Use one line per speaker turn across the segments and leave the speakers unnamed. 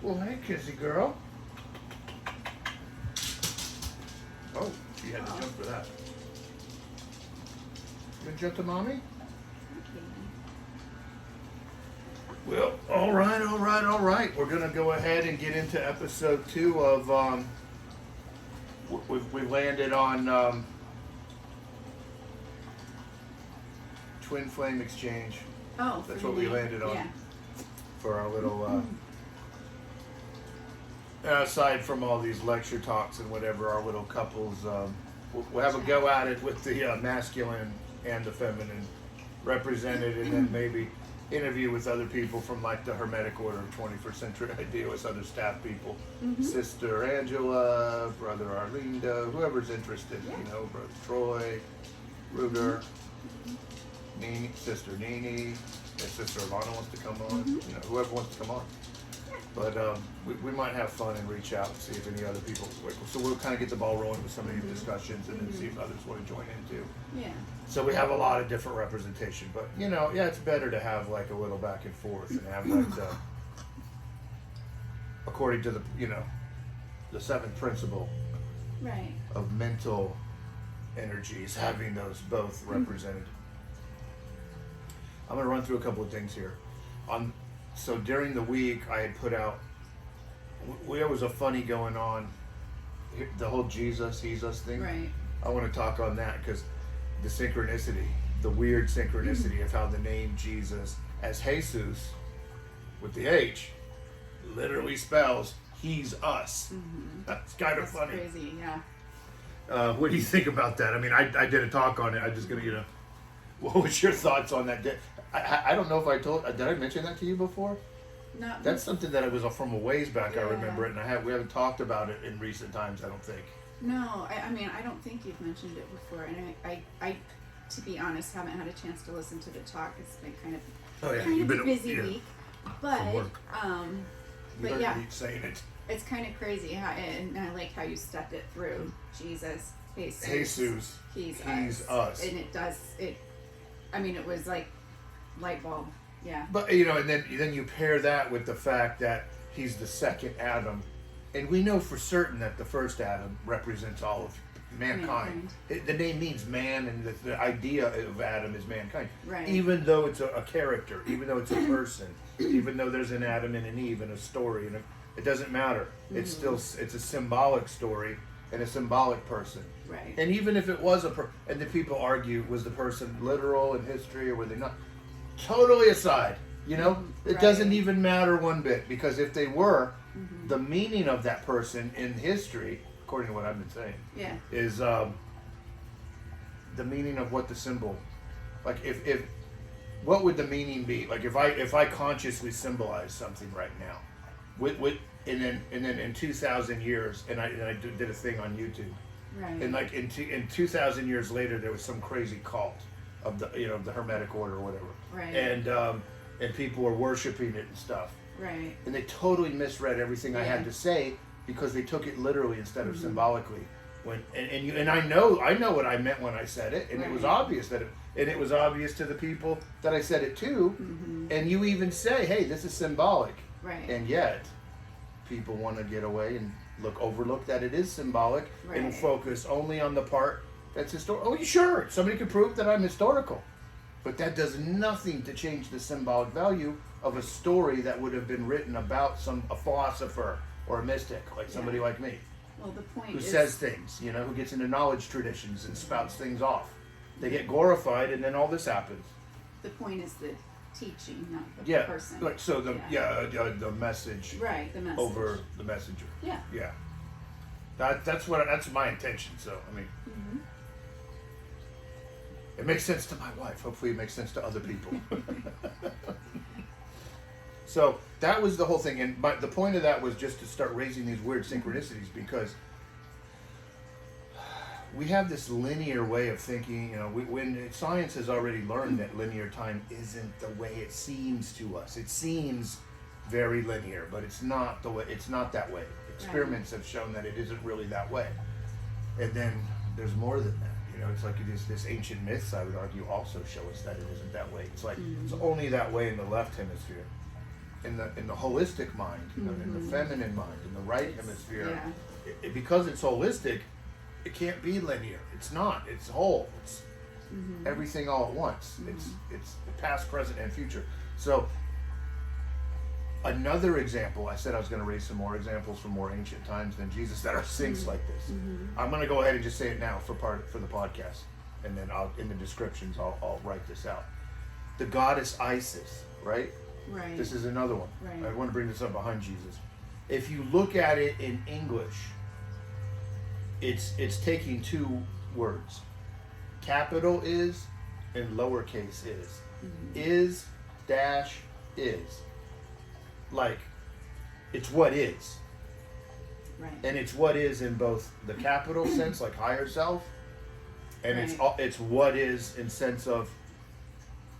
Well, hey, kissy girl. Oh, she had to jump for that. You gonna jump to mommy?
Okay.
Well, all right. We're gonna go ahead and get into episode 2 of we landed on twin flame exchange.
Oh,
That's
for
what
the
we
name.
landed on
Yeah.
for our little. Aside from all these lecture talks and whatever, our little couples, we'll have a go at it with the masculine and the feminine represented, and then maybe interview with other people from like the Hermetic order of 21st century idealists, other staff people, Sister Angela, Brother Arlinda, whoever's interested,
Yeah.
you know, Brother Troy, Ruger, Nini, Sister Nini, if Sister Alana wants to come on, you know, whoever wants to come on. But we might have fun and reach out and see if any other people. So we'll kind of get the ball rolling with some of these discussions and then see if others want to join in too.
Yeah.
So we have a lot of different representation, but you know, yeah, it's better to have like a little back and forth and have like the, according to the, you know, the 7th principle
Right.
of mental energies, having those both represented. I'm going to run through a couple of things here. So during the week, I had put out, there was a funny going on, the whole Jesus, he's us thing.
Right.
I want to talk on that because the synchronicity, the weird synchronicity of how the name Jesus as Jesus with the H literally spells he's us. That's kind of
That's
funny.
crazy, yeah.
What do you think about that? I mean, I did a talk on it. I'm just going to, you know, what was your thoughts on that? I don't know if did I mention that to you before?
No.
That's something that it was from a ways back. I
Yeah.
remember it, and we haven't talked about it in recent times. I don't think.
No, I mean, I don't think you've mentioned it before, and I, to be honest, haven't had a chance to listen to the talk. It's been kind of a busy week, but
work.
but yeah,
keep saying it.
it's kind of crazy how, and I like how you stepped it through. Jesus,
Jesus,
he's
us,
and it does it. I mean, it was like light bulb, yeah.
But you know, and then you pair that with the fact that he's the second Adam, and we know for certain that the first Adam represents all of mankind. The name means man, and the idea of Adam is mankind.
Right.
Even though it's a character, even though it's a person, even though there's an Adam and an Eve and a story, and it doesn't matter. It's still it's a symbolic story and a symbolic person.
Right.
And even if it was and the people argue, was the person literal in history or were they not? Totally aside, you know, it doesn't even matter one bit, because if they were, the meaning of that person in history, according to what I've been saying, is the meaning of what the symbol, like if what would the meaning be? Like if I consciously symbolize something right now, and then in 2,000 years, and I did a thing on YouTube.
Right.
And like in 2,000 years later, there was some crazy cult of the the Hermetic order or whatever,
Right.
And people were worshiping it and stuff,
Right.
and they totally misread everything I had to say because they took it literally instead of symbolically. And I know what I meant when I said it, and it was obvious it was obvious to the people that I said it to, and you even say, hey, this is symbolic,
Right.
and yet people want to get away and overlook that it is symbolic and
Right.
focus only on the part that's historical. Oh, sure, somebody could prove that I'm historical, but that does nothing to change the symbolic value of a story that would have been written about a philosopher or a mystic, like somebody like me,
Well, the point
who
is,
says things, who gets into knowledge traditions and spouts things off. They get glorified, and then all this happens.
the point is the teaching, not the person.
Like so the message,
Right, the message.
over the messenger.
Yeah.
Yeah. That's my intention. So I mean, it makes sense to my wife. Hopefully, it makes sense to other people. So that was the whole thing, and the point of that was just to start raising these weird synchronicities, because we have this linear way of thinking. When science has already learned that linear time isn't the way it seems to us. It seems very linear, but it's not the way. It's not that way. Experiments have shown that it isn't really that way. And then there's more than that. It's like this ancient myths, I would argue, also show us that it isn't that way. It's like it's only that way in the left hemisphere. in the holistic mind, in the feminine mind, in the right hemisphere, because it's holistic, it can't be linear. It's not. It's whole. It's everything all at once. It's past, present, and future. So another example, I said I was going to raise some more examples from more ancient times than Jesus that are syncs like this. I'm going to go ahead and just say it now for the podcast, and then in the descriptions I'll write this out. The goddess Isis, right?
Right.
This is another one.
Right.
I want to bring this up behind Jesus. If you look at it in English, it's taking two words. Capital is and lowercase is. Is dash is. Like, it's what is.
Right.
And it's what is in both the capital sense, like higher self, and it's what is in sense of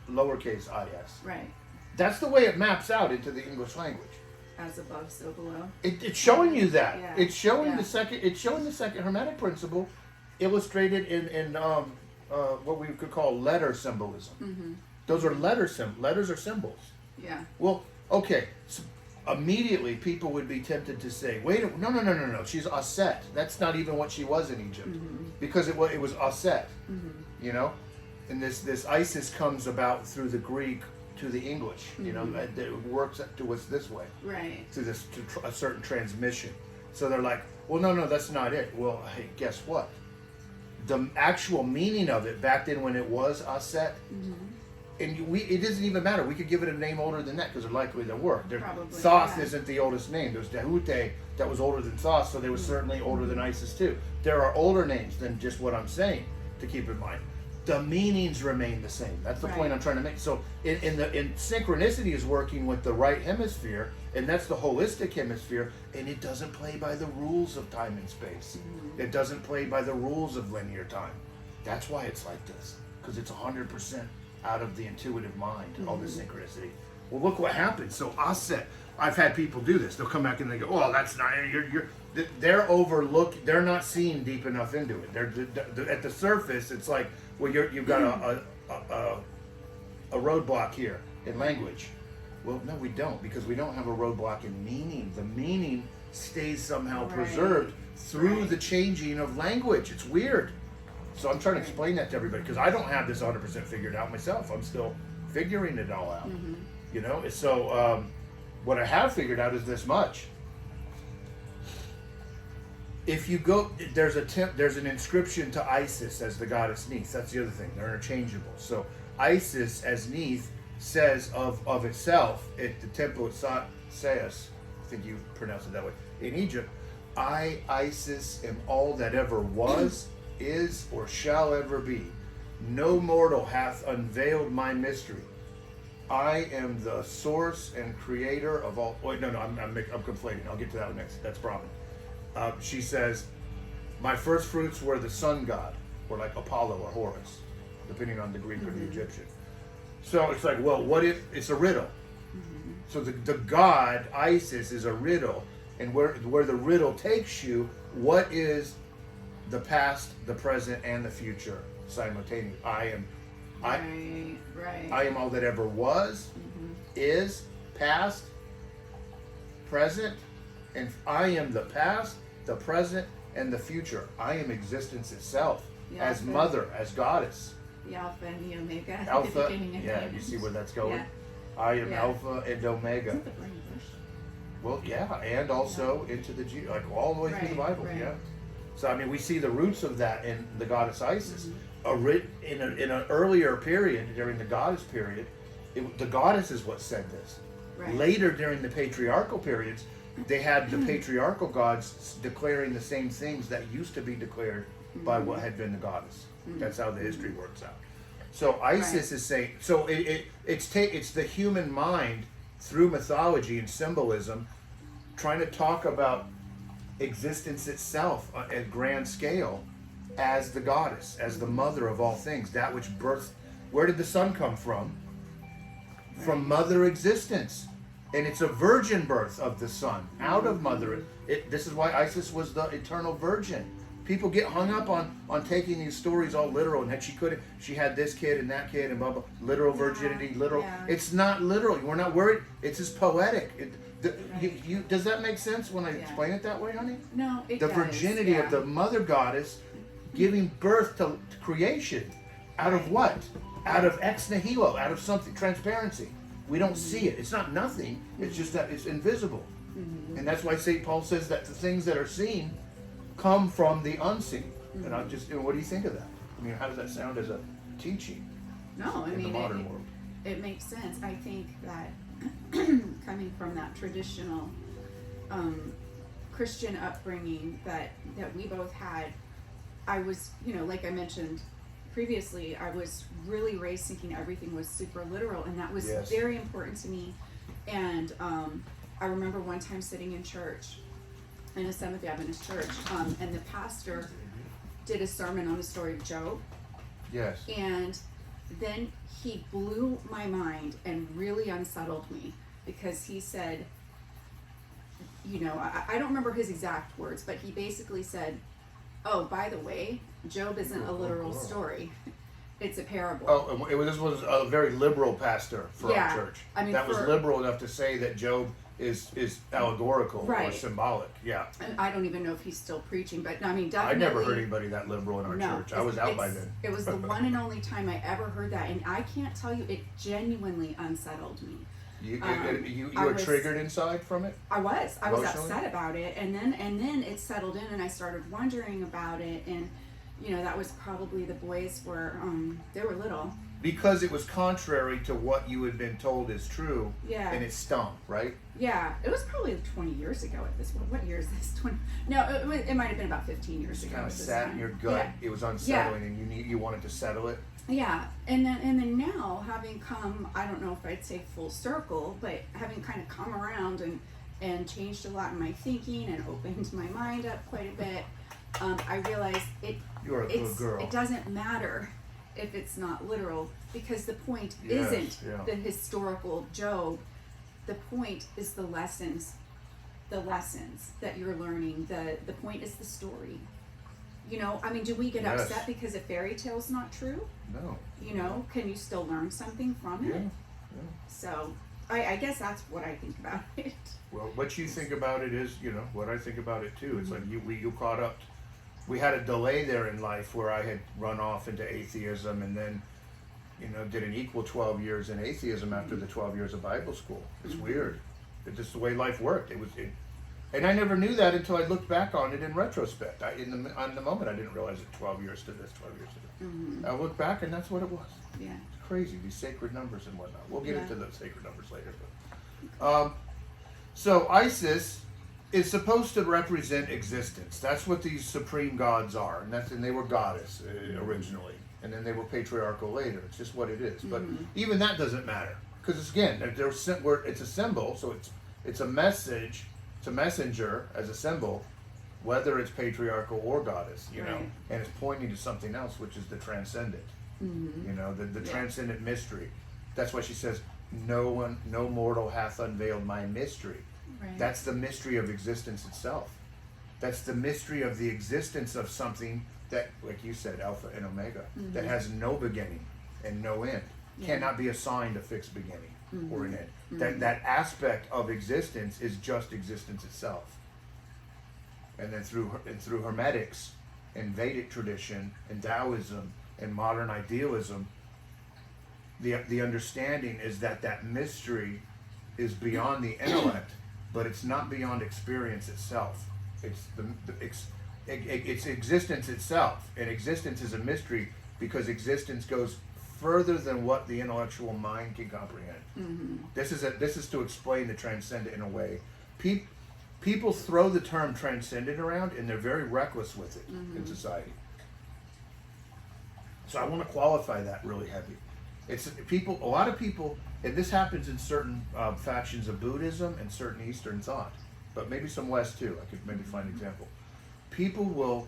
lowercase is.
Right.
That's the way it maps out into the English language.
As above, so below.
It's showing you that.
Yeah.
It's showing the second. It's showing the second Hermetic principle, illustrated in what we could call letter symbolism. Those are letters are symbols.
Yeah.
Well, okay. So immediately, people would be tempted to say, "Wait, no. She's Aset. That's not even what she was in Egypt, because it was Aset. You know, and this Isis comes about through the Greek to the English. You know, it works to us this way,
right?
Through this a certain transmission. So they're like, "Well, no, that's not it." Well, hey, guess what? The actual meaning of it back then, when it was Aset. And it doesn't even matter. We could give it a name older than that, because they're likely there were. Thoth isn't the oldest name. There's Dehute that was older than Thoth, so they were certainly older than Isis too. There are older names than just what I'm saying to keep in mind. The meanings remain the same. That's the point I'm trying to make. So in synchronicity is working with the right hemisphere, and that's the holistic hemisphere, and it doesn't play by the rules of time and space. It doesn't play by the rules of linear time. That's why it's like this, because it's 100% out of the intuitive mind, all the synchronicity. Well, look what happens. So Aset, I've had people do this. They'll come back and they go, "Oh, that's not." They're overlooked. They're not seeing deep enough into it. They're at the surface. It's like, well, you've got a roadblock here in language. Well, no, we don't, because we don't have a roadblock in meaning. The meaning stays somehow preserved through the changing of language. It's weird. So I'm trying to explain that to everybody, because I don't have this 100% figured out myself. I'm still figuring it all out. You know, so what I have figured out is this much. If you go, there's an inscription to Isis as the goddess Neith. That's the other thing. They're interchangeable. So Isis as Neith says of itself at the temple at Sais, I think you pronounce it that way, in Egypt, "I, Isis, am all that ever was, is, or shall ever be. No mortal hath unveiled my mystery. I am the source and creator of all." Wait, no, I'm conflating. I'll get to that one next. That's Brahman. She says, "My first fruits were the sun god," or like Apollo or Horus, depending on the Greek or the Egyptian. So it's like, well, what if it's a riddle? So the god Isis is a riddle, and where the riddle takes you, what is the past, the present, and the future simultaneously? I am all that ever was, is, past, present, and I am the past, the present, and the future. I am existence itself, as mother, as goddess.
The Alpha and the Omega.
Alpha,
the beginning and the end.
you see where that's going?
Yeah.
I am Alpha and Omega.
Isn't the burning bush?
Well, yeah, and also into the like all the way through the Bible, yeah. So I mean, we see the roots of that in the goddess Isis. In an earlier period, during the goddess period, the goddess is what said this. Later, during the patriarchal periods, they had the patriarchal gods declaring the same things that used to be declared by what had been the goddess. That's how the history works out. So Isis is saying, so it's the human mind through mythology and symbolism trying to talk about existence itself at grand scale as the goddess, as the mother of all things, that which birthed. Where did the sun come from? From mother existence. And it's a virgin birth of the sun, out of mother. This is why Isis was the eternal virgin. People get hung up on taking these stories all literal, and that she had this kid and that kid and blah blah. Literal virginity, literal.
Yeah.
It's not literal. We're not worried. It's just poetic. Does that make sense when I explain it that way, honey?
No, it
The
does.
virginity of the mother goddess giving birth to creation out of what? Out of ex nihilo, out of something, transparency. We don't see it. It's not nothing. It's just that it's invisible. And that's why St. Paul says that the things that are seen come from the unseen. And what do you think of that? I mean, how does that sound as a teaching?
No, I
in
mean,
the modern world?
It makes sense. I think that coming from that traditional Christian upbringing that we both had, I was, like I mentioned previously, I was really raised thinking everything was super literal, and that was very important to me. And I remember one time sitting in church, in a Seventh-day Adventist church, and the pastor did a sermon on the story of Job.
Yes.
And then he blew my mind and really unsettled me, because he said, I don't remember his exact words, but he basically said, oh, by the way, Job isn't a literal story. It's a parable.
Oh, this was a very liberal pastor for our church.
I mean,
that was liberal enough to say that Job is allegorical or symbolic. Yeah.
And I don't even know if he's still preaching, but I mean, definitely.
I never heard anybody that liberal in our church. I was out by then.
It was the one and only time I ever heard that, and I can't tell you, it genuinely unsettled me.
You were triggered inside from it?
I was upset about it, and then it settled in, and I started wondering about it, and that was probably the boys were they were little.
Because it was contrary to what you had been told is true, and it stung, right?
Yeah, it was probably 20 years ago at this point. What year is this? 20? No, it might have been about 15 years ago.
It kind of sat in your gut. Yeah. It was unsettling, and you wanted to settle it.
Yeah, and then now, having come, I don't know if I'd say full circle, but having kind of come around and changed a lot in my thinking and opened my mind up quite a bit, I realized
You're a good girl.
It doesn't matter if it's not literal, because the point isn't the historical Job. The point is the lessons that you're learning. The point is the story. I mean, do we get upset because a fairy tale's not true?
No.
Can you still learn something from it?
Yeah.
So, I guess that's what I think about it.
Well, what you think about it is, what I think about it too. It's like you caught up. We had a delay there in life where I had run off into atheism, and then, did an equal 12 years in atheism after the 12 years of Bible school. It's weird. It's just the way life worked. And I never knew that until I looked back on it in retrospect. On the moment, I didn't realize it. 12 years to this, 12 years to that. I look back, and that's what it was.
Yeah.
It's crazy, these sacred numbers and whatnot. We'll get into those sacred numbers later. But, so Isis is supposed to represent existence. That's what these supreme gods are, and they were goddess originally, and then they were patriarchal later. It's just what it is. But even that doesn't matter, because it's a symbol, so it's a message. It's a messenger as a symbol, whether it's patriarchal or goddess, and it's pointing to something else, which is the transcendent, the transcendent mystery. That's why she says, no mortal hath unveiled my mystery. Right. That's the mystery of existence itself. That's the mystery of the existence of something that, like you said, Alpha and Omega, that has no beginning and no end, cannot be assigned a fixed beginning or an end. That aspect of existence is just existence itself. And then through Hermetics and Vedic tradition and Taoism and modern idealism, the understanding is that mystery is beyond the intellect, but it's not beyond experience itself. It's it's existence itself, and existence is a mystery because existence goes further than what the intellectual mind can comprehend. This is to explain the transcendent in a way. People throw the term transcendent around, and they're very reckless with it in society. So I want to qualify that really heavy. A lot of people, and this happens in certain factions of Buddhism and certain Eastern thought, but maybe some West too. I could maybe find an example. People will,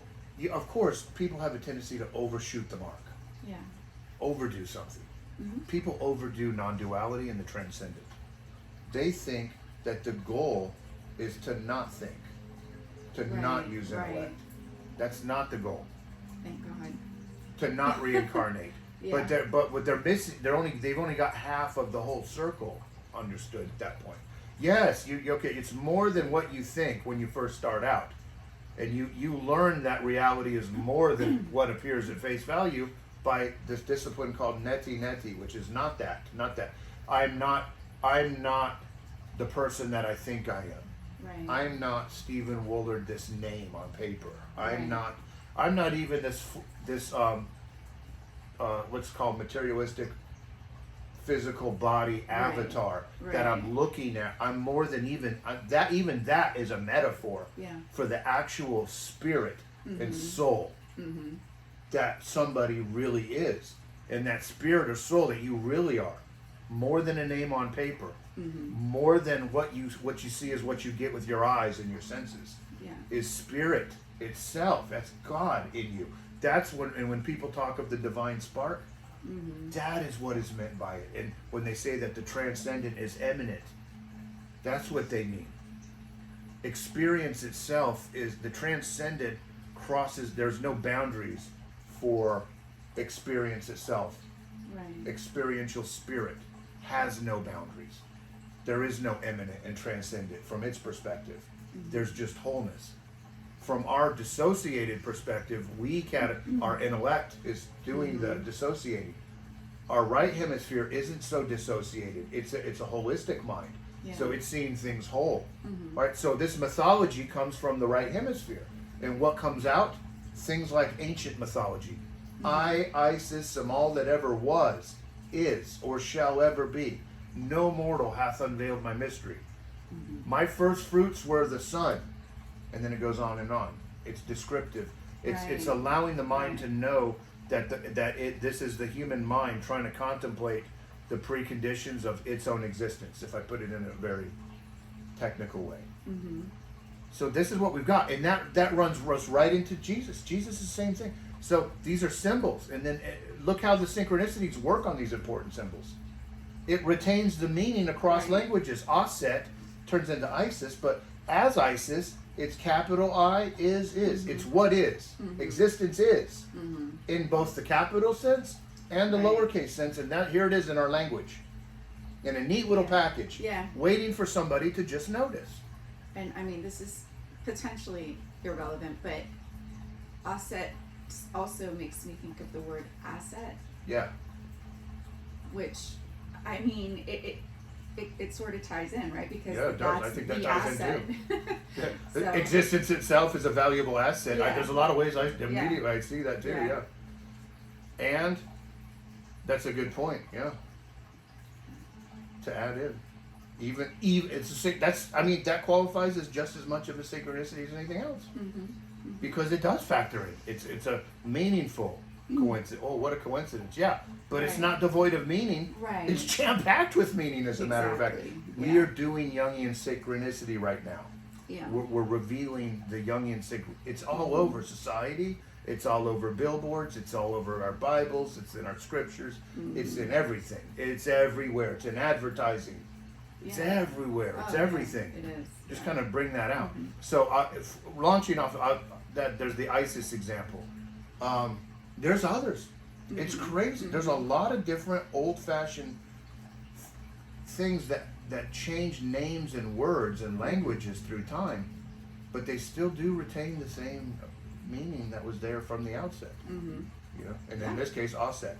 of course, people have a tendency to overshoot the mark. Yeah. Overdo something. People overdo non-duality and the transcendent. They think that the goal is to not think, to not use intellect. That's not the goal.
Thank God.
To not reincarnate.
Yeah.
But what they're missing, they've only got half of the whole circle understood at that point. Yes, okay, it's more than what you think when you first start out. And you learn that reality is more than what appears at face value by this discipline called neti, which is not that. I'm not the person that I think I am.
Right.
I'm not Stephen Woolard, this name on paper. I'm
Right.
not even this what's called materialistic physical body avatar
Right.
that I'm looking at. I'm more than even that is a metaphor for the actual spirit and soul that somebody really is, and that spirit or soul that you really are, more than a name on paper, more than what you see is what you get with your eyes and your senses, is spirit itself. That's God in you. That's when people talk of the divine spark, that is what is meant by it. And when they say that the transcendent is immanent, that's what they mean. Experience itself is the transcendent crosses. There's no boundaries for experience itself.
Right.
Experiential spirit has no boundaries. There is no immanent and transcendent from its perspective. There's just wholeness. From our dissociated perspective, our intellect is doing the dissociating. Our right hemisphere isn't so dissociated. It's a holistic mind. So it's seeing things whole. Right? So this mythology comes from the right hemisphere. And what comes out? Things like ancient mythology. I, Isis, am all that ever was, is, or shall ever be. No mortal hath unveiled my mystery. My first fruits were the sun. And then it goes on and on. It's descriptive. It's allowing the mind to know that this is the human mind trying to contemplate the preconditions of its own existence, if I put it in a very technical way. So this is what we've got, and that runs us right into Jesus. Jesus is the same thing. So these are symbols, and then look how the synchronicities work on these important symbols. It retains the meaning across languages. Aset turns into Isis, but as Isis, it's capital I is. It's what is. Existence is. In both the capital sense and the lowercase sense, and here it is in our language. In a neat little package. Waiting for somebody to just notice.
And I mean, this is potentially irrelevant, but Aset also makes me think of the word asset.
Yeah.
Which, I mean, it sort of ties in, right? Because
it does. I think that ties in too.
So,
existence itself is a valuable asset. There's a lot of ways I see that too. And that's a good point. To add in, even that qualifies as just as much of a synchronicity as anything else, because it does factor in. It's a meaningful coincidence. Oh, what a coincidence! Yeah, but it's not devoid of meaning.
Right.
It's jam-packed with meaning. As a matter of fact, we are doing Jungian synchronicity right now. We're revealing the Jungian synchronicity. It's all over society. It's all over billboards. It's all over our Bibles. It's in our scriptures. It's in everything. It's everywhere. It's in advertising. It's everywhere. It's everything.
It is.
Just kind of bring that out. So launching off that, there's the ISIS example. There's others. It's crazy. There's a lot of different old-fashioned things that change names and words and languages through time, but they still do retain the same meaning that was there from the outset. And in this case, offset.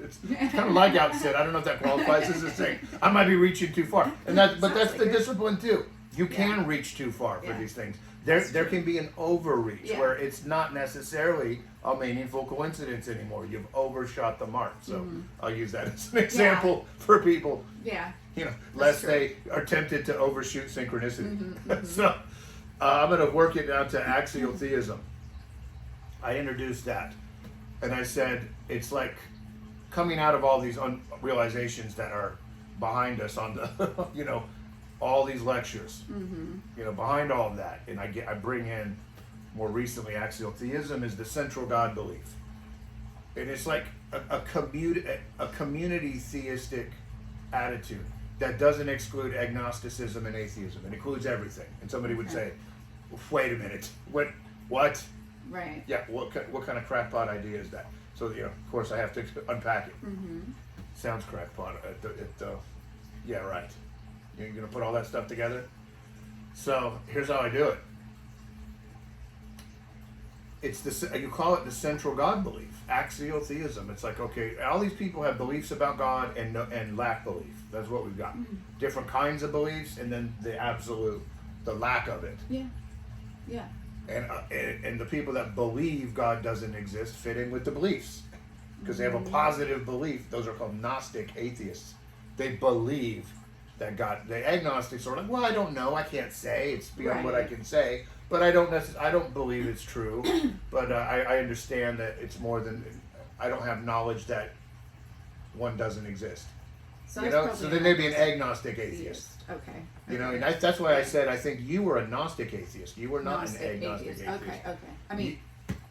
It's kind of like outset. I don't know if that qualifies as a thing. I might be reaching too far, but that's the discipline too. You can reach too far for these things. There can be an overreach where it's not necessarily a meaningful coincidence anymore. You've overshot the mark. So I'll use that as an example for people. Lest they are tempted to overshoot synchronicity. So I'm going to work it down to Axial-Theism. I introduced that, and I said it's like coming out of all these realizations that are behind us on the, all these lectures, behind all of that, and I bring in more recently Axial-Theism is the central God belief, and it's like a community theistic attitude that doesn't exclude agnosticism and atheism. It includes everything. And somebody would say, "Wait a minute, what?"
Right.
Yeah, what kind of crackpot idea is that? So, of course I have to unpack it. Sounds crackpot. Yeah, right. You're going to put all that stuff together? So, here's how I do it. You call it the central God belief, Axial-Theism. It's like, okay, all these people have beliefs about God and lack belief. That's what we've got. Different kinds of beliefs, and then the absolute, the lack of it.
Yeah. Yeah.
And the people that believe God doesn't exist fit in with the beliefs because they have a positive belief. Those are called Gnostic atheists. They believe that God. The agnostics are like, well, I don't know. I can't say. It's beyond what I can say. But I don't believe it's true. But I understand that it's more than. I don't have knowledge that one doesn't exist. So then they'd be an agnostic atheist.
Okay.
And that's why I said I think you were a Gnostic atheist. You were not an agnostic atheist.
Okay. I mean,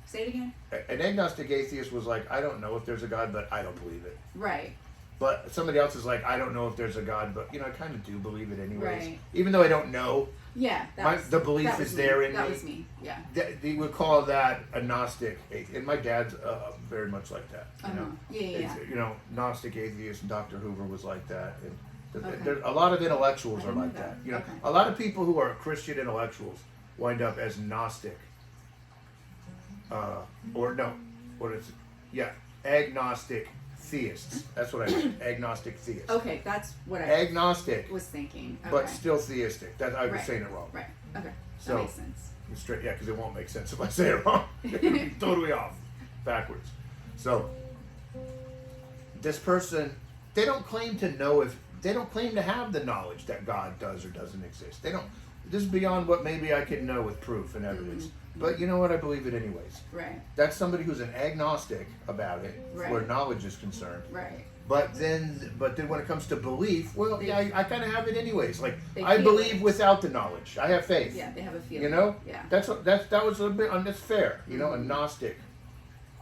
say it again.
An agnostic atheist was like, I don't know if there's a God, but I don't believe it.
Right.
But somebody else is like, I don't know if there's a God, but I kind of do believe it anyways.
Right.
Even though I don't know.
Yeah.
The belief is there in me.
That was me. Yeah.
They would call that a Gnostic atheist. And my dad's very much like that.
Yeah.
Gnostic atheist. Dr. Hoover was like that. And there's a lot of intellectuals are like that. A lot of people who are Christian intellectuals wind up as Gnostic. Agnostic theists. That's what I mean. Agnostic theists.
Okay, that's what I
agnostic
was thinking. Okay.
But still theistic. That I was saying it wrong.
Right. Okay.
So,
that makes sense.
Straight, because it won't make sense if I say it wrong. Totally off, backwards. So this person, they don't claim to know they don't claim to have the knowledge that God does or doesn't exist. They don't. This is beyond what maybe I can know with proof and evidence. But you know what? I believe it anyways.
Right.
That's somebody who's an agnostic about it, where knowledge is concerned.
Right.
But then when it comes to belief, I kind of have it anyways. Like I believe without the knowledge. I have faith.
Yeah, they have a feeling.
Yeah. That was a bit. That's fair. A Gnostic,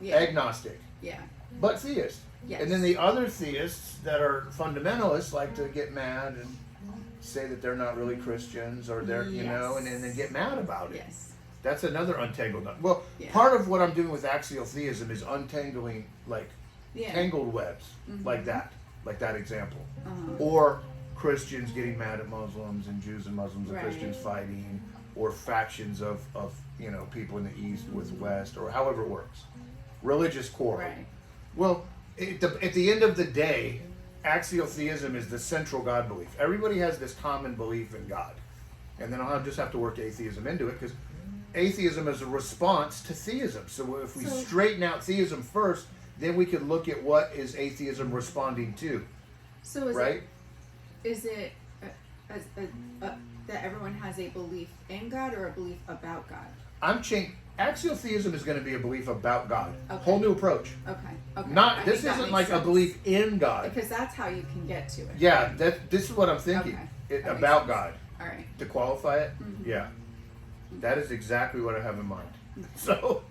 agnostic.
Yeah.
But theist.
Yes.
And then the other theists that are fundamentalists like to get mad and say that they're not really Christians or they're and then get mad about it.
Yes.
That's another untangled. Well, part of what I'm doing with Axial-Theism is untangling tangled webs like that example, or Christians getting mad at Muslims and Jews and Muslims and Christians fighting, or factions of people in the East with West, or however it works, religious quarrel.
Right.
Well, at the end of the day, Axial-Theism is the central God belief. Everybody has this common belief in God, and then I'll just have to work atheism into it because atheism is a response to theism. So if we straighten out theism first, then we could look at what is atheism responding to.
So is it that everyone has a belief in God or a belief about God? Axial-Theism is going to be a belief about God. Okay. Whole new approach. Okay.
This isn't like a belief in God.
Because that's how you can get to it.
Yeah, this is what I'm thinking. About God.
All right.
To qualify it? Yeah. That is exactly what I have in mind. So,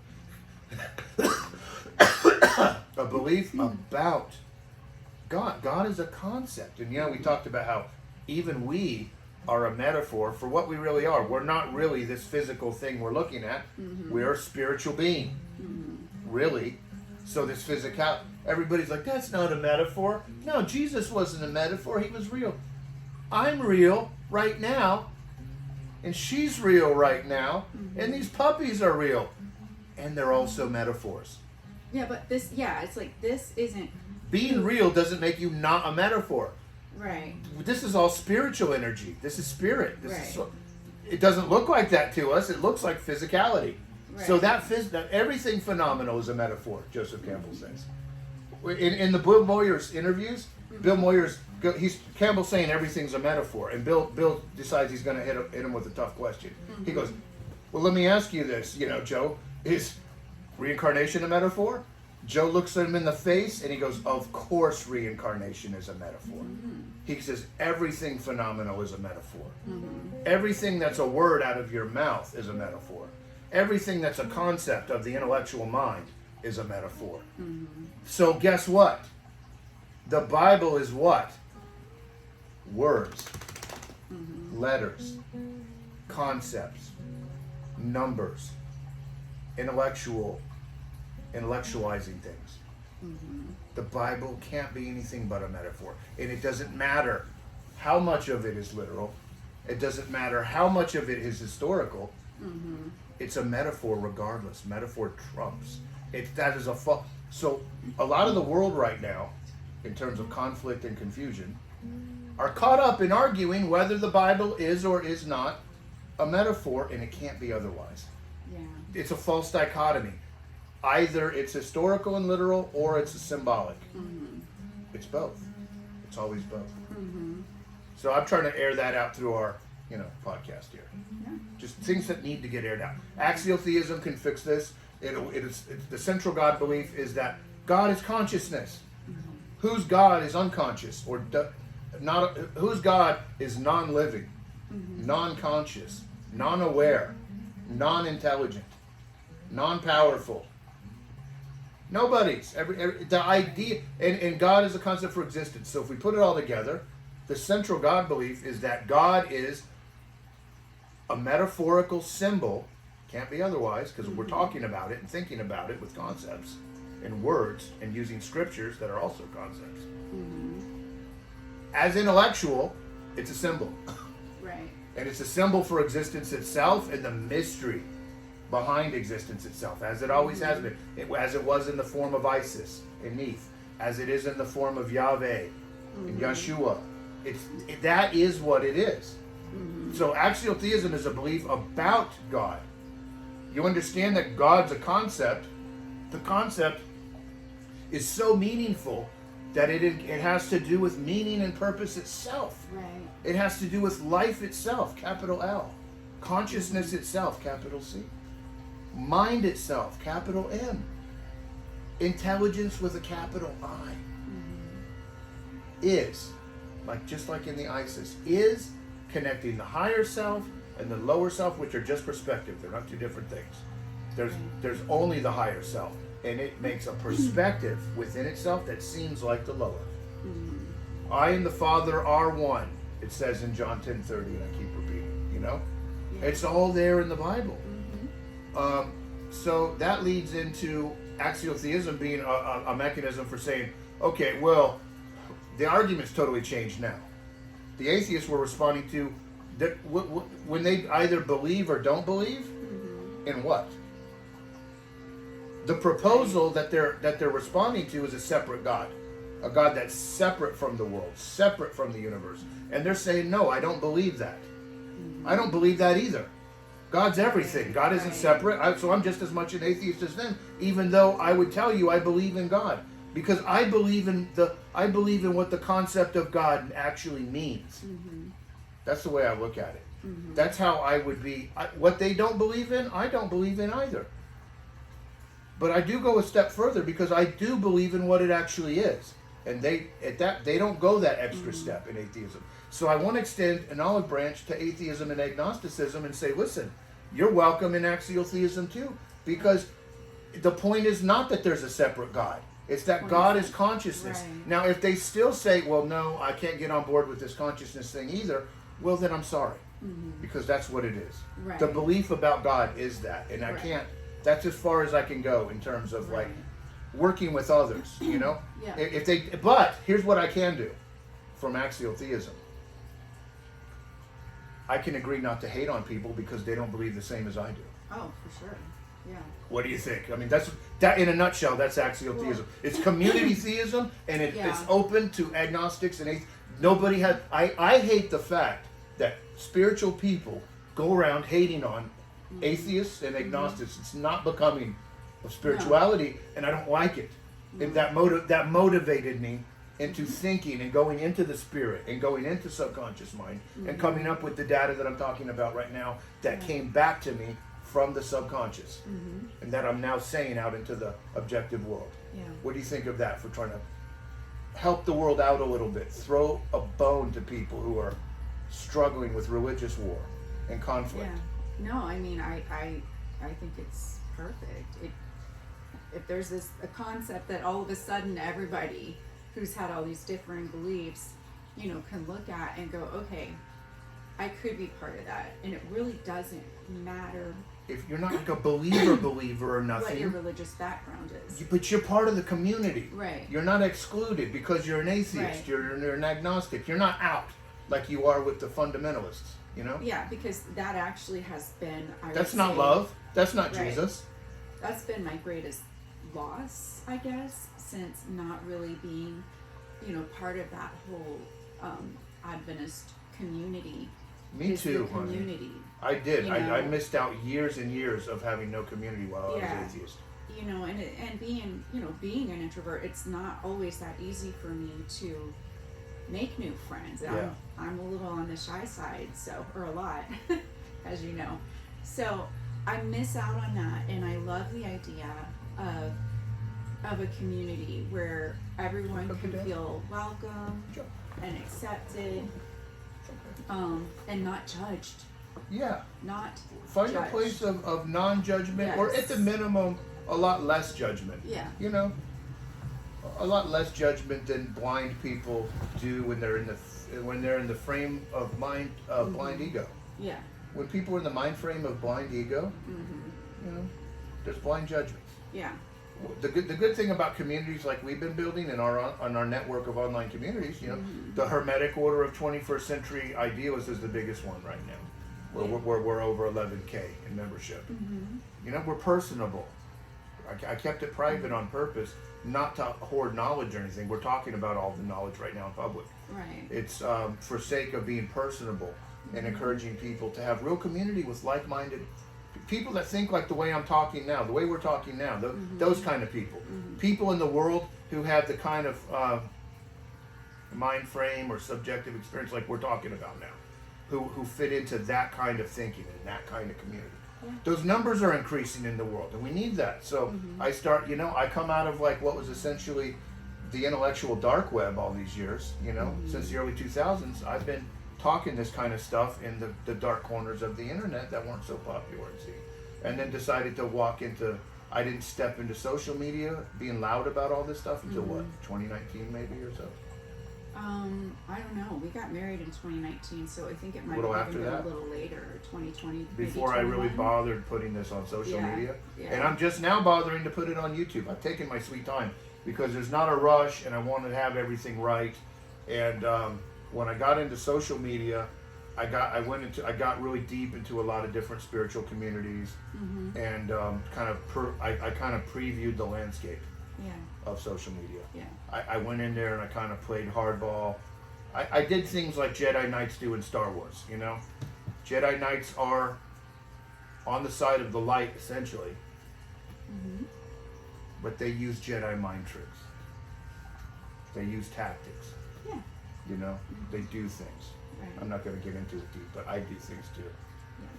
a belief about God. God is a concept. And we talked about how even we are a metaphor for what we really are. We're not really this physical thing we're looking at. We're a spiritual being. Really. So this physical, everybody's like, that's not a metaphor. No, Jesus wasn't a metaphor. He was real. I'm real right now. And she's real right now. And these puppies are real. And they're also metaphors.
Yeah, but it's like this isn't...
Being real doesn't make you not a metaphor.
Right.
This is all spiritual energy. This is spirit. It doesn't look like that to us. It looks like physicality. Right. So that everything phenomenal is a metaphor, Joseph Campbell says. In the Bill Moyers interviews, Bill Moyers, Campbell's saying everything's a metaphor, and Bill decides he's going to hit him with a tough question. He goes, well, let me ask you this, Joe, is reincarnation a metaphor? Joe looks at him in the face and he goes, of course reincarnation is a metaphor. He says everything phenomenal is a metaphor. Everything that's a word out of your mouth is a metaphor. Everything that's a concept of the intellectual mind is a metaphor. So guess what? The Bible is what? Words, letters, concepts, numbers. intellectualizing things. The Bible can't be anything but a metaphor. And it doesn't matter how much of it is literal. It doesn't matter how much of it is historical. It's a metaphor regardless. Metaphor trumps. So a lot of the world right now, in terms of conflict and confusion, are caught up in arguing whether the Bible is or is not a metaphor, and it can't be otherwise.
Yeah.
It's a false dichotomy. Either it's historical and literal, or it's symbolic. It's both. It's always both. So I'm trying to air that out through our, podcast here.
Yeah.
Just things that need to get aired out. Axial-Theism can fix this. It's the central God belief is that God is consciousness. Whose God is unconscious, or not? Whose God is non-living, non-conscious, non-aware, non-intelligent, non-powerful. Nobody's. The idea, and God is a concept for existence. So if we put it all together, the central God belief is that God is a metaphorical symbol, can't be otherwise, because we're talking about it and thinking about it with concepts and words and using scriptures that are also concepts. As intellectual, it's a symbol.
Right.
And it's a symbol for existence itself and the mystery behind existence itself, as it always has been, as it was in the form of Isis and Neith, as it is in the form of Yahweh and Yeshua. That is what it is. So axial-theism is a belief about God. You understand that God's a concept. The concept is so meaningful that it has to do with meaning and purpose itself.
Right.
It has to do with life itself, capital L. Consciousness itself, capital C. Mind itself, capital M. Intelligence with a capital I. Is, just like in the Isis, is connecting the higher self and the lower self, which are just perspective. They're not two different things. There's only the higher self, and it makes a perspective within itself that seems like the lower. I and the Father are one, it says in John 10:30, and I keep repeating,
Yeah.
It's all there in the Bible. So that leads into axial-theism being a mechanism for saying, okay, well, the argument's totally changed now. The atheists were responding to that when they either believe or don't believe in what? The proposal that they're responding to is a separate God, a God that's separate from the world, separate from the universe, and they're saying, no, I don't believe that. I don't believe that either. God's everything. God isn't separate. So I'm just as much an atheist as them, even though I would tell you I believe in God, because I believe in what the concept of God actually means. That's the way I look at it. That's how I would be. What they don't believe in, I don't believe in either. But I do go a step further, because I do believe in what it actually is, and they don't go that extra step in atheism. So I want to extend an olive branch to atheism and agnosticism and say, listen, you're welcome in axial-theism too, because the point is not that there's a separate God. It's that God is consciousness.
Right.
Now, if they still say, well, no, I can't get on board with this consciousness thing either, well, then I'm sorry, because that's what it is.
Right.
The belief about God is that, and I can't, that's as far as I can go in terms of working with others,
Yeah.
But here's what I can do from axial-theism. I can agree not to hate on people because they don't believe the same as I do.
Oh, for sure. Yeah.
What do you think? I mean, that in a nutshell, that's axial-theism. It's community theism, and it's open to agnostics and atheists. Nobody has. I hate the fact that spiritual people go around hating on atheists and agnostics. It's not becoming of spirituality, and I don't like it. And that motivated me into thinking and going into the spirit and going into subconscious mind and coming up with the data that I'm talking about right now that came back to me from the subconscious and that I'm now saying out into the objective world.
Yeah.
What do you think of that for trying to help the world out a little bit, throw a bone to people who are struggling with religious war and conflict?
Yeah. No, I mean, I think it's perfect. If there's a concept that all of a sudden everybody who's had all these differing beliefs, can look at and go, okay, I could be part of that, and it really doesn't matter
If you're not like a believer or nothing,
what your religious background is.
But you're part of the community.
Right.
You're not excluded because you're an atheist.
Right.
You're an agnostic. You're not out like you are with the fundamentalists. You know.
Yeah, because that actually has been.
That's not love. That's not
right.
Jesus.
That's been my greatest loss, I guess, since not really being, part of that whole Adventist community.
Me too,
the community.
Honey. I did. I missed out years and years of having no community while I was atheist.
And being an introvert, it's not always that easy for me to make new friends.
Yeah.
I'm a little on the shy side, or a lot, as you know. So I miss out on that, and I love the idea of a community where everyone can feel welcome and accepted, and not judged.
Yeah.
Not
Find
judged.
a place of non-judgment, or at the minimum, a lot less judgment.
Yeah.
A lot less judgment than blind people do when they're in the frame of mind of blind ego.
Yeah.
When people are in the mind frame of blind ego, there's blind judgment.
Yeah.
The good thing about communities like we've been building on our network of online communities, the Hermetic Order of 21st Century Idealists is the biggest one right now, where we're over 11K in membership. We're personable. I kept it private on purpose, not to hoard knowledge or anything. We're talking about all the knowledge right now in public.
Right.
It's for sake of being personable and encouraging people to have real community with like-minded people that think like the way I'm talking now, the way we're talking now, those kind of people. People in the world who have the kind of mind frame or subjective experience like we're talking about now, who fit into that kind of thinking and that kind of community. Yeah. Those numbers are increasing in the world, and we need that. So I come out of like what was essentially the intellectual dark web all these years, since the early 2000s. I've been talking this kind of stuff in the dark corners of the internet that weren't so popular, and then decided to I didn't step into social media being loud about all this stuff until 2019 maybe or so?
I don't know. We got married in 2019, so I think it might
have
have
been
been a little later, 2020.
Before I really bothered putting this on social media.
Yeah.
And I'm just now bothering to put it on YouTube. I've taken my sweet time because there's not a rush and I want to have everything right. And when I got into social media, I got really deep into a lot of different spiritual communities, and I kind of previewed the landscape of social media.
Yeah.
I went in there and I kind of played hardball. I did things like Jedi Knights do in Star Wars, Jedi Knights are on the side of the light, essentially, but they use Jedi mind tricks. They use tactics.
Yeah.
They do things.
Right.
I'm not going to get into it deep, but I do things too.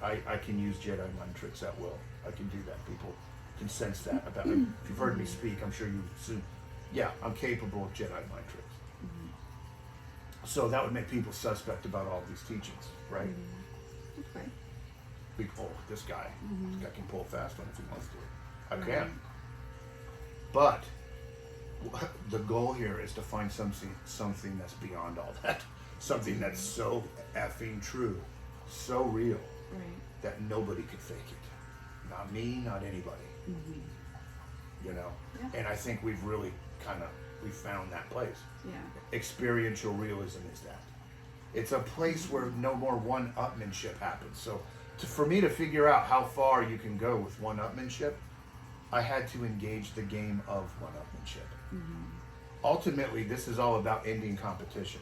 Yeah. I can use Jedi mind tricks at will. I can do that. People can sense that about me. If you've heard me speak, I'm sure you've seen. Yeah, I'm capable of Jedi mind tricks. So that would make people suspect about all these teachings, right?
Okay.
This guy can pull a fast one if he wants to. I can. But the goal here is to find something that's beyond all that. Something that's so effing true, so real, that nobody could fake it. Not me, not anybody.
Yeah.
And I think we've really we found that place.
Yeah.
Experiential realism is that. It's a place where no more one-upmanship happens. So for me to figure out how far you can go with one-upmanship, I had to engage the game of one-upmanship. Ultimately, this is all about ending competition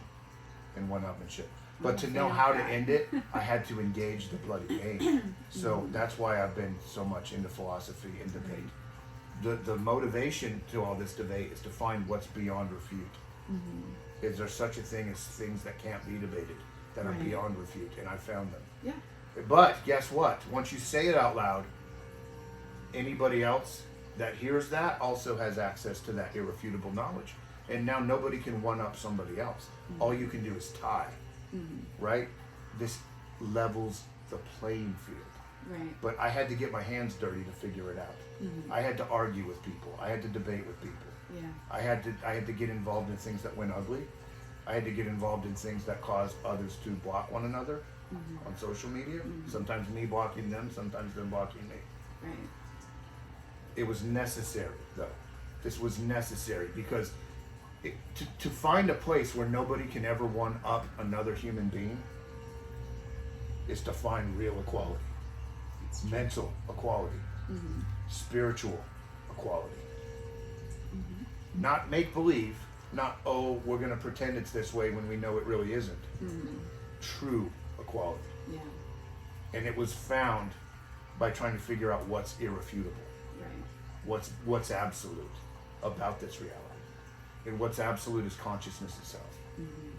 and one-upmanship. But to know how to end it, I had to engage the bloody game. So that's why I've been so much into philosophy and debate. The motivation to all this debate is to find what's beyond refute. Is there such a thing as things that can't be debated, that are beyond refute? And I found them.
Yeah.
But guess what? Once you say it out loud, anybody else that hears that also has access to that irrefutable knowledge. And now nobody can one-up somebody else. All you can do is tie, right? This levels the playing field.
Right.
But I had to get my hands dirty to figure it out. I had to argue with people. I had to debate with people.
Yeah.
I had to get involved in things that went ugly. I had to get involved in things that caused others to block one another. on social media. Sometimes me blocking them, sometimes them blocking me.
Right.
It was necessary, though. This was necessary because to find a place where nobody can ever one up another human being is to find real equality, mental equality, spiritual equality. Not make believe, not, oh, we're going to pretend it's this way when we know it really isn't. True equality.
Yeah.
And it was found by trying to figure out what's irrefutable.
Right.
What's absolute about this reality. And what's absolute is consciousness itself.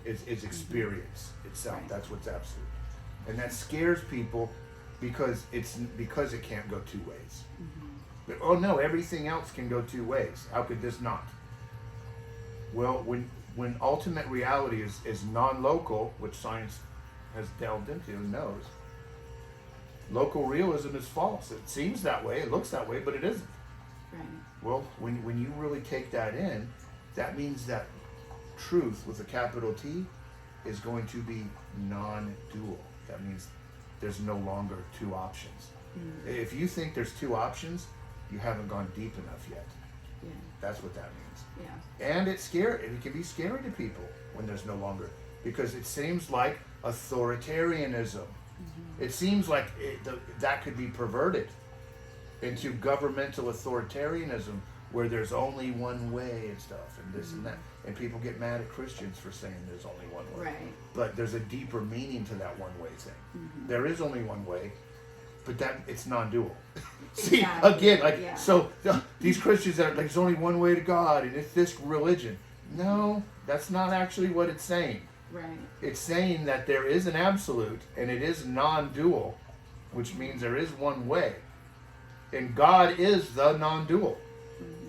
Is experience itself.
Right.
That's what's absolute. And that scares people because it can't go two ways. But, oh no, everything else can go two ways. How could this not? Well, when ultimate reality is non-local, which science has delved into and knows, local realism is false. It seems that way, it looks that way, but it isn't.
Right.
Well, when you really take that in, that means that truth with a capital T is going to be non-dual. That means there's no longer two options. If you think there's two options, you haven't gone deep enough yet.
Yeah.
That's what that means.
Yeah.
And it's scary. It can be scary to people when there's no longer, because it seems like authoritarianism. It seems like that could be perverted into governmental authoritarianism, where there's only one way and stuff, and this and that. And people get mad at Christians for saying there's only one way.
Right.
But there's a deeper meaning to that one way thing. There is only one way, but that it's non-dual. See,
Exactly.
again, so these Christians that are like, there's only one way to God, and it's this religion. No, that's not actually what it's saying.
Right.
It's saying that there is an absolute, and it is non-dual, which means there is one way. And God is the non-dual.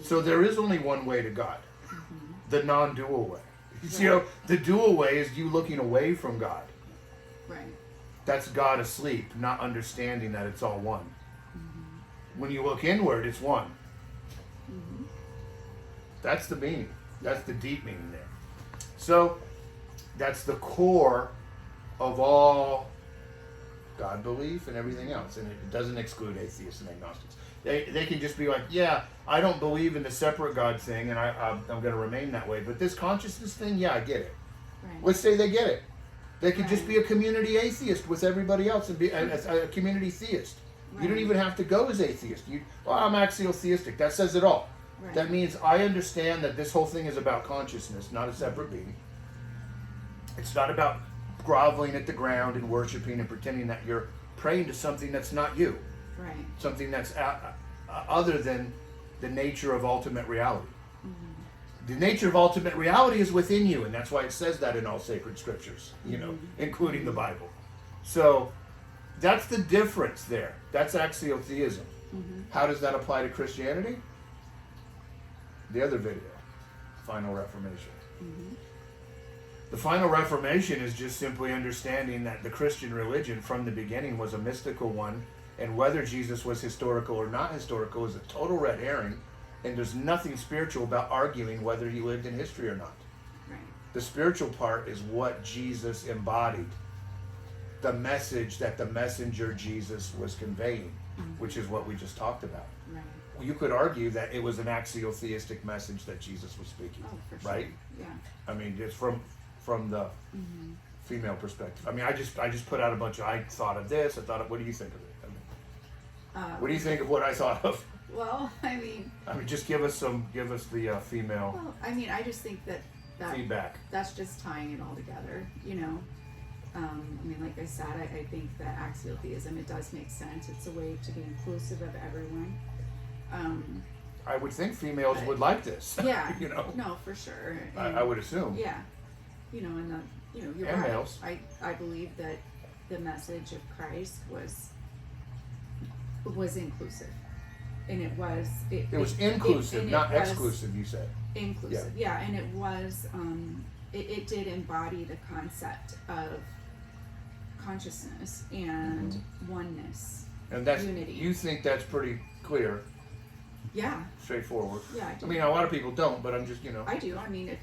So there is only one way to God, the non-dual way. Right. You know, the dual way is you looking away from God.
Right.
That's God asleep, not understanding that it's all one. When you look inward, it's one. That's the meaning. That's the deep meaning there. So that's the core of all God belief and everything else. And it doesn't exclude atheists and agnostics. They can just be like, yeah, I don't believe in the separate God thing, and I'm going to remain that way. But this consciousness thing, yeah, I get it. Right. Let's say they get it. They could just be a community atheist with everybody else and be a community theist. Right. You don't even have to go as atheist. I'm axial-theistic. That says it all. Right. That means I understand that this whole thing is about consciousness, not a separate being. It's not about groveling at the ground and worshiping and pretending that you're praying to something that's not you. Right. Something that's other than the nature of ultimate reality. The nature of ultimate reality is within you, and that's why it says that in all sacred scriptures, including the Bible. So that's the difference there. That's Axial-Theism. How does that apply to Christianity? The other video, Final Reformation. The Final Reformation is just simply understanding that the Christian religion from the beginning was a mystical one, and whether Jesus was historical or not historical is a total red herring, and there's nothing spiritual about arguing whether he lived in history or not. Right. The spiritual part is what Jesus embodied, the message that the messenger Jesus was conveying, which is what we just talked about. Right. You could argue that it was an axial-theistic message that Jesus was speaking, right? Yeah. I mean, it's from the female perspective. I mean, I just put out a bunch of, I thought of this, what do you think of it? I mean, what do you think of what I thought of?
Well, I mean,
just give us the female.
Well, I mean, I just think that
feedback. That's
just tying it all together, I mean, like I said, I think that axial-theism, it does make sense. It's a way to be inclusive of everyone.
I would think females would like this.
Yeah. No, for sure. And,
I would assume.
Yeah. And you're
and
right.
Males.
I believe that the message of Christ was inclusive. And it was
inclusive, not exclusive, you said.
Inclusive, yeah. And it was it did embody the concept of consciousness and oneness.
And that's
unity.
You think that's pretty clear.
Yeah.
Straightforward.
Yeah, I do.
I mean, a lot of people don't, but I'm just,
I do. I mean,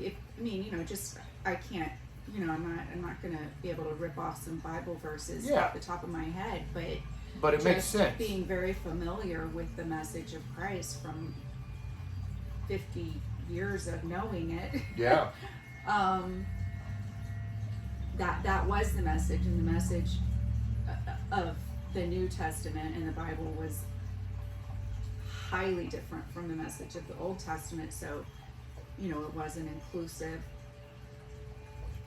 just I can't you know, I'm not gonna be able to rip off some Bible verses
Yeah.
off the top of my head,
but it makes sense.
Being very familiar with the message of Christ from 50 years of knowing it.
Yeah.
That was the message, and the message of the New Testament and the Bible was highly different from the message of the Old Testament. So, you know, it wasn't inclusive.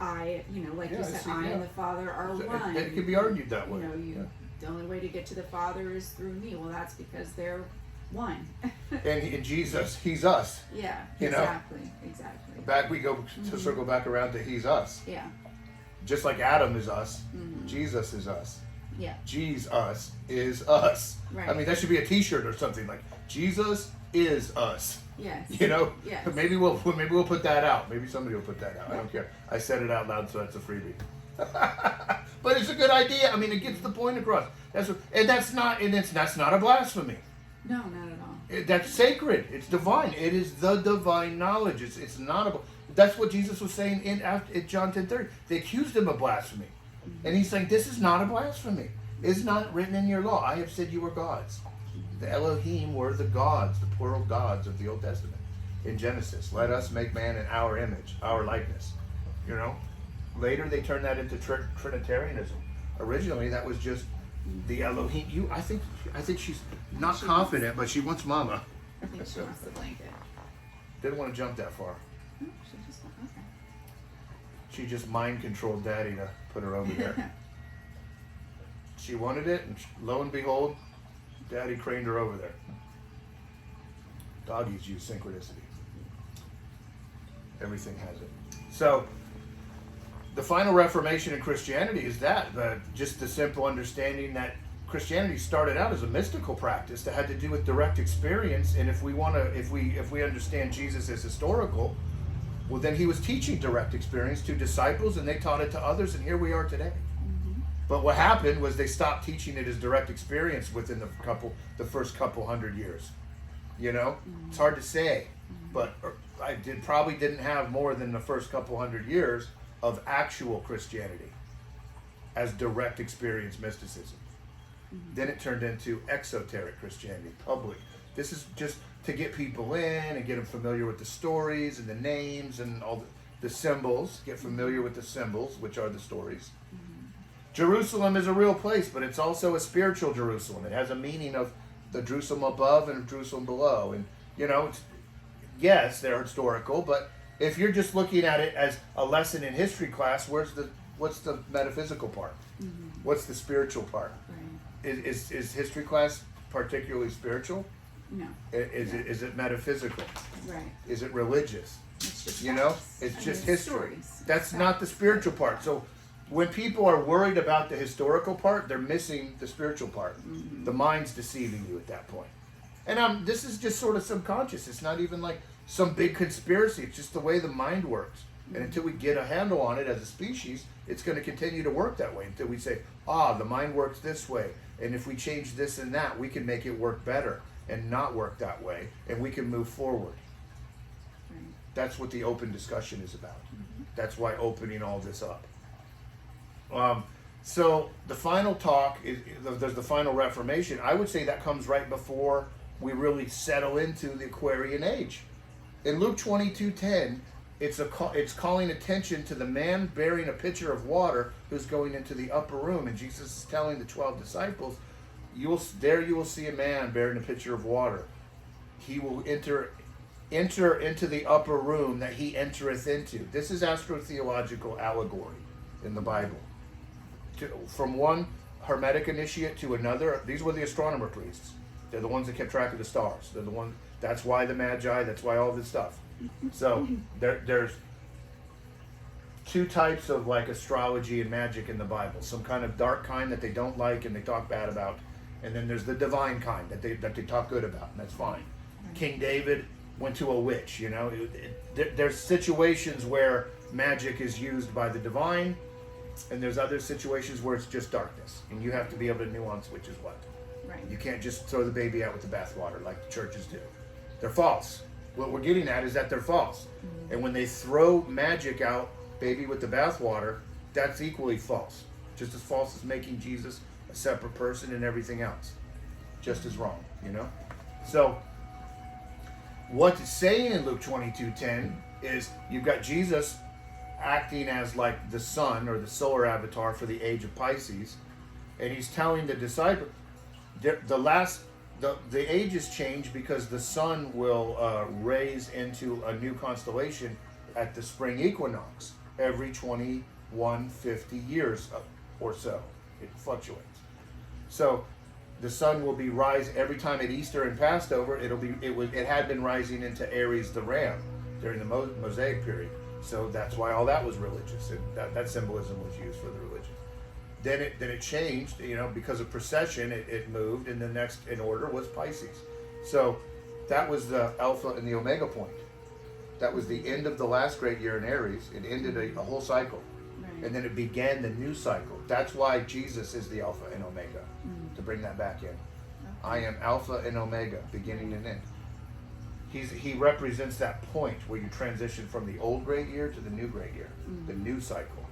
Like you said, I and the Father are one.
It can be argued that way.
You know, the only way to get to the Father is through me. Well, that's because they're one.
and Jesus, he's us.
Yeah,
exactly. Back we go to circle back around to he's us.
Yeah.
Just like Adam is us,
Mm-hmm.
Jesus is us.
Yeah.
Jesus is us.
Right.
I mean, that should be a T-shirt or something like Jesus is us.
Yes.
You know.
Yes.
Maybe we'll put that out. Maybe somebody will put that out. I don't care. I said it out loud, so that's a freebie. But it's a good idea. I mean, it gets the point across. That's not a blasphemy.
No, not at all.
That's sacred. It's divine. It is the divine knowledge. It's not a. That's what Jesus was saying in John 10:30. They accused him of blasphemy, and he's saying this is not a blasphemy. It's not written in your law. I have said you were gods. The Elohim were the gods, the plural gods of the Old Testament. In Genesis, let us make man in our image, our likeness. You know. Later they turned that into Trinitarianism. Originally that was just the Elohim. I think she's not confident, but she wants mama.
I think she wants the blanket.
Didn't want to jump that far.
Oh, she just okay.
She just mind controlled Daddy to put her over there. She wanted it, and lo and behold, Daddy craned her over there. Doggies use synchronicity. Everything has it. So, the final Reformation in Christianity is just the simple understanding that Christianity started out as a mystical practice that had to do with direct experience, and if we understand Jesus as historical, well, then he was teaching direct experience to disciples, and they taught it to others, and here we are today. Mm-hmm. But what happened was they stopped teaching it as direct experience within the first couple hundred years. You know, it's hard to say, but probably didn't have more than the first couple hundred years of actual Christianity as direct experience mysticism. Mm-hmm. Then it turned into exoteric Christianity, public. This is just to get people in and get them familiar with the stories and the names and all the symbols, get familiar with the symbols, which are the stories. Mm-hmm. Jerusalem is a real place, but it's also a spiritual Jerusalem. It has a meaning of the Jerusalem above and Jerusalem below. And, you know, yes, they're historical, but if you're just looking at it as a lesson in history class, what's the metaphysical part? Mm-hmm. What's the spiritual part? Right. Is history class particularly spiritual?
No.
Is it metaphysical?
Right.
Is it religious?
It's just
it's just history.
Stories.
That's not the spiritual part. So when people are worried about the historical part, they're missing the spiritual part. Mm-hmm. The mind's deceiving you at that point. And this is just sort of subconscious. It's not even like some big conspiracy. It's just the way the mind works. Mm-hmm. And until we get a handle on it as a species, it's going to continue to work that way until we say, the mind works this way. And if we change this and that, we can make it work better and not work that way. And we can move forward. Right. That's what the open discussion is about. Mm-hmm. That's why opening all this up. So the final talk, there's the final Reformation. I would say that comes right before we really settle into the Aquarian age. In Luke 22:10, it's calling attention to the man bearing a pitcher of water who's going into the upper room, and Jesus is telling the 12 disciples, you will see a man bearing a pitcher of water. He will enter into the upper room that he entereth into. This is astrotheological allegory in the Bible. From one Hermetic initiate to another, these were the astronomer priests. They're the ones that kept track of the stars. They're the ones. That's why the Magi. That's why all this stuff. So there's two types of like astrology and magic in the Bible. Some kind of dark kind that they don't like and they talk bad about, and then there's the divine kind that they talk good about, and that's fine. King David went to a witch. You know, there's situations where magic is used by the divine, and there's other situations where it's just darkness, and you have to be able to nuance which is what.
Right.
You can't just throw the baby out with the bathwater like the churches do. They're false. What we're getting at is that they're false. Mm-hmm. And when they throw magic out baby with the bathwater, that's equally false. Just as false as making Jesus a separate person and everything else. Just as wrong, you know? So, what it's saying in Luke 22:10 is you've got Jesus acting as like the sun or the solar avatar for the age of Pisces, and he's telling the disciples the ages change because the sun will raise into a new constellation at the spring equinox every 2150 years or so. It fluctuates. So the sun will be rising every time at Easter and Passover. It had been rising into Aries the ram during the Mosaic period. So that's why all that was religious, and that symbolism was used for the religion. Then it changed, you know, because of precession. It moved, and the next in order was Pisces. So that was the Alpha and the Omega point. That was the end of the last great year in Aries. It ended a whole cycle, right. And then it began the new cycle. That's why Jesus is the Alpha and Omega, to bring that back in. Okay. I am Alpha and Omega, beginning and end. He represents that point where you transition from the old great year to the new great year, the new cycle.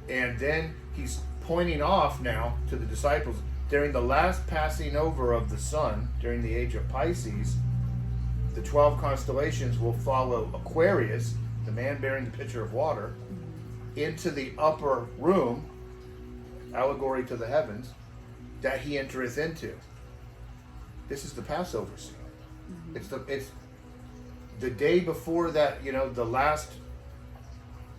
And then he's pointing off now to the disciples during the last passing over of the sun during the age of Pisces. The 12 constellations will follow Aquarius, the man bearing the pitcher of water, into the upper room, allegory to the heavens, that he entereth into. This is the Passover scene. It's the day before that, you know, the last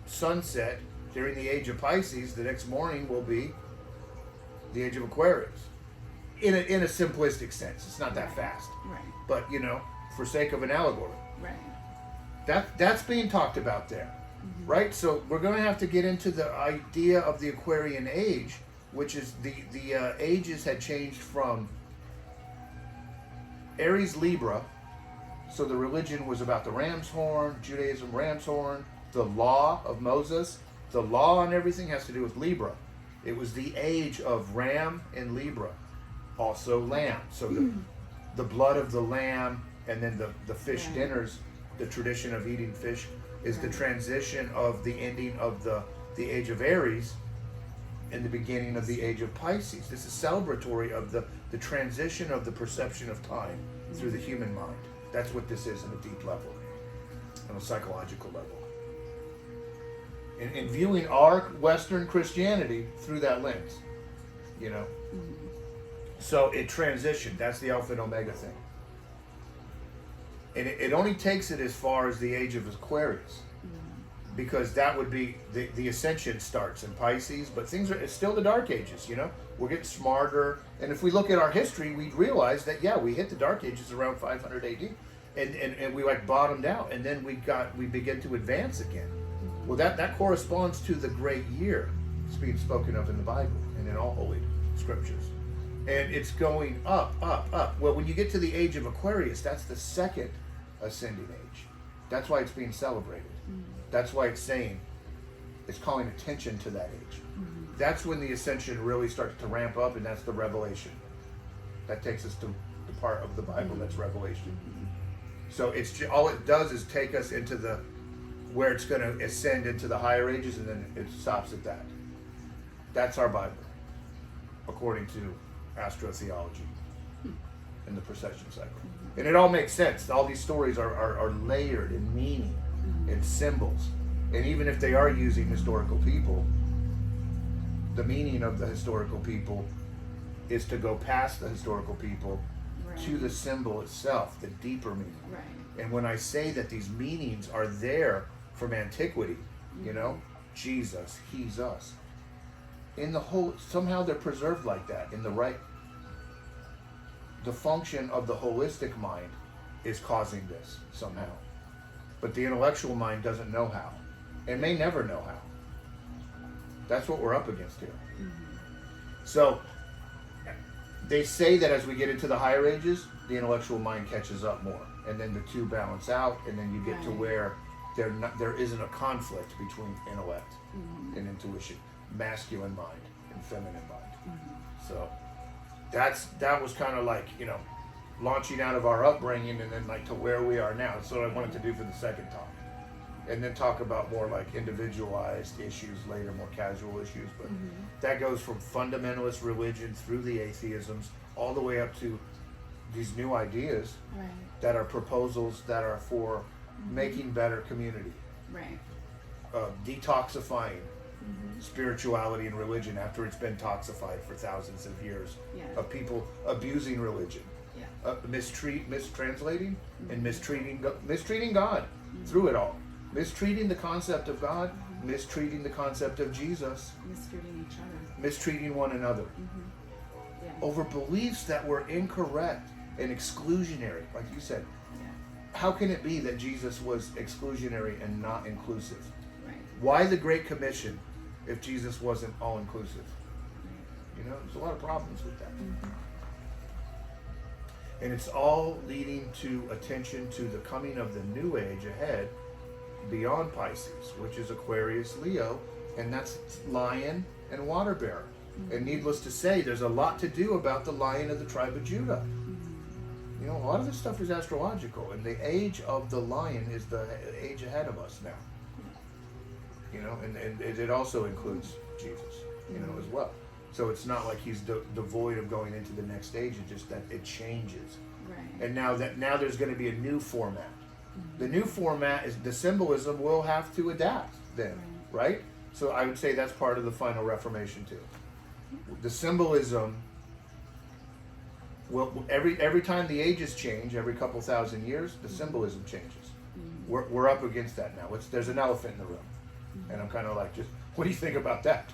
sunset during the age of Pisces. The next morning will be the age of Aquarius. In a simplistic sense, it's not that fast, right? But you know, for sake of an allegory, right? That's being talked about there, right? So we're going to have to get into the idea of the Aquarian age, which is the ages had changed from Aries Libra. So the religion was about the ram's horn, Judaism, ram's horn, the law of Moses. The law and everything has to do with Libra. It was the age of ram and Libra. Also lamb. So the blood of the lamb, and then the fish dinners, the tradition of eating fish, is the transition of the ending of the age of Aries and the beginning of the age of Pisces. This is celebratory of the transition of the perception of time through the human mind. That's what this is on a deep level, on a psychological level. And viewing our Western Christianity through that lens, you know. So it transitioned. That's the Alpha and Omega thing. And it only takes it as far as the age of Aquarius, because that would be the ascension starts in Pisces, but it's still the Dark Ages, you know. We're getting smarter, and if we look at our history, we'd realize that we hit the Dark Ages around 500 AD, and we like bottomed out, and then we begin to advance again. Well, that corresponds to the great year it's being spoken of in the Bible and in all holy scriptures, and it's going up, up, up. Well, when you get to the age of Aquarius, that's the second ascending age. That's why it's being celebrated. That's why it's calling attention to that age. That's when the ascension really starts to ramp up, and that's the revelation. That takes us to the part of the Bible that's revelation. So all it does is take us into where it's going to ascend into the higher ages, and then it stops at that. That's our Bible, according to astrotheology and the precession cycle. And it all makes sense. All these stories are layered in meaning and symbols. And even if they are using historical people, the meaning of the historical people is to go past the historical people to the symbol itself, the deeper meaning. And when I say that these meanings are there from antiquity, you know, Jesus, he's us. In the whole, somehow they're preserved like that, in the right. The function of the holistic mind is causing this somehow. But the intellectual mind doesn't know how, and may never know how. That's what we're up against here. So they say that as we get into the higher ages, the intellectual mind catches up more, and then the two balance out, and then you get to where there isn't a conflict between intellect and intuition, masculine mind and feminine mind. So that was kind of like, you know, launching out of our upbringing and then like to where we are now. That's what I wanted to do for the second talk. and then talk about more like individualized issues later, more casual issues. But that goes from fundamentalist religion through the atheisms all the way up to these new ideas that are proposals that are for making better community, detoxifying spirituality and religion after it's been toxified for thousands of years of people abusing religion, mistranslating and mistreating God through it all, mistreating the concept of God, mistreating the concept of Jesus,
mistreating each other,
mistreating one another, over beliefs that were incorrect and exclusionary, like you said. How can it be that Jesus was exclusionary and not inclusive? Why the Great Commission if Jesus wasn't all-inclusive? You know, there's a lot of problems with that. And it's all leading to attention to the coming of the new age ahead beyond Pisces, which is Aquarius-Leo, and that's lion and water bearer. And needless to say, there's a lot to do about the lion of the tribe of Judah. You know, a lot of this stuff is astrological, and the age of the lion is the age ahead of us now. You know, and it also includes Jesus, you know, as well. So it's not like he's devoid of going into the next stage. It's just that it changes. And now there's going to be a new format. The new format is the symbolism will have to adapt then, right? So I would say that's part of the final Reformation too. The symbolism will every time the ages change, every couple thousand years, the symbolism changes. We're up against that now. There's an elephant in the room. And I'm kind of like, just what do you think about that?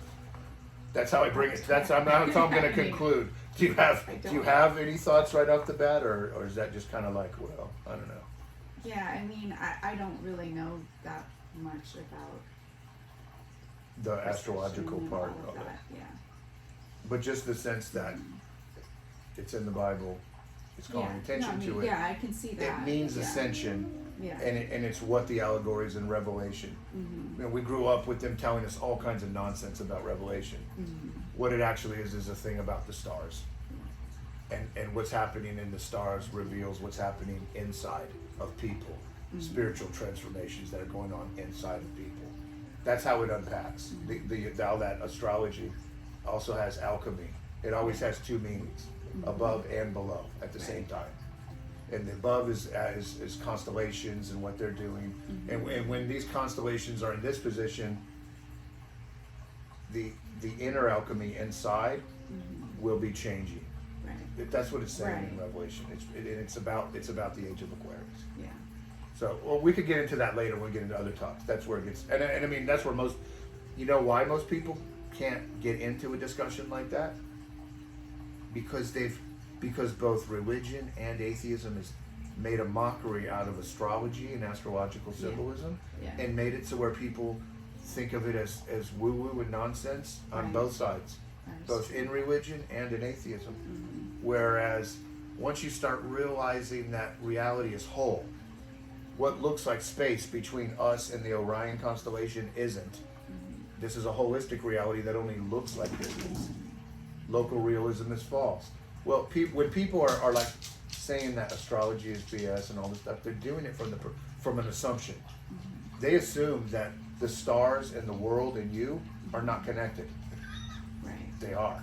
That's how I bring it. That's how I'm going to conclude. Do you have any thoughts right off the bat, or is that just kind of like, well, I don't know?
Yeah, I mean, I don't really know that much about
the astrological part of it.
Yeah.
But just the sense that it's in the Bible, it's calling attention to it.
Yeah, I can see that.
It means ascension.
Yeah.
And it's what the allegories in Revelation. You know, we grew up with them telling us all kinds of nonsense about Revelation. What it actually is a thing about the stars. And what's happening in the stars reveals what's happening inside of people. Spiritual transformations that are going on inside of people. That's how it unpacks. All that astrology also has alchemy. It always has two meanings, above and below at the same time. And the above is constellations and what they're doing. And when these constellations are in this position, the inner alchemy inside will be changing. That's what it's saying in Revelation. It's about the age of Aquarius.
Yeah.
So, well, we could get into that later when we get into other talks. That's where it gets, and I mean, that's where most, you know why most people can't get into a discussion like that? Because both religion and atheism has made a mockery out of astrology and astrological symbolism, and made it so where people think of it as woo-woo and nonsense on both sides, both in religion and in atheism. Whereas once you start realizing that reality is whole, what looks like space between us and the Orion constellation isn't. This is a holistic reality that only looks like this. Local realism is false. Well, when people are like saying that astrology is BS and all this stuff, they're doing it from an assumption. They assume that the stars and the world and you are not connected. They are.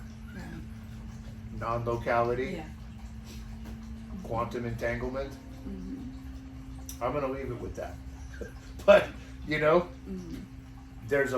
Non-locality, quantum entanglement. I'm going to leave it with that. But, you know, there's a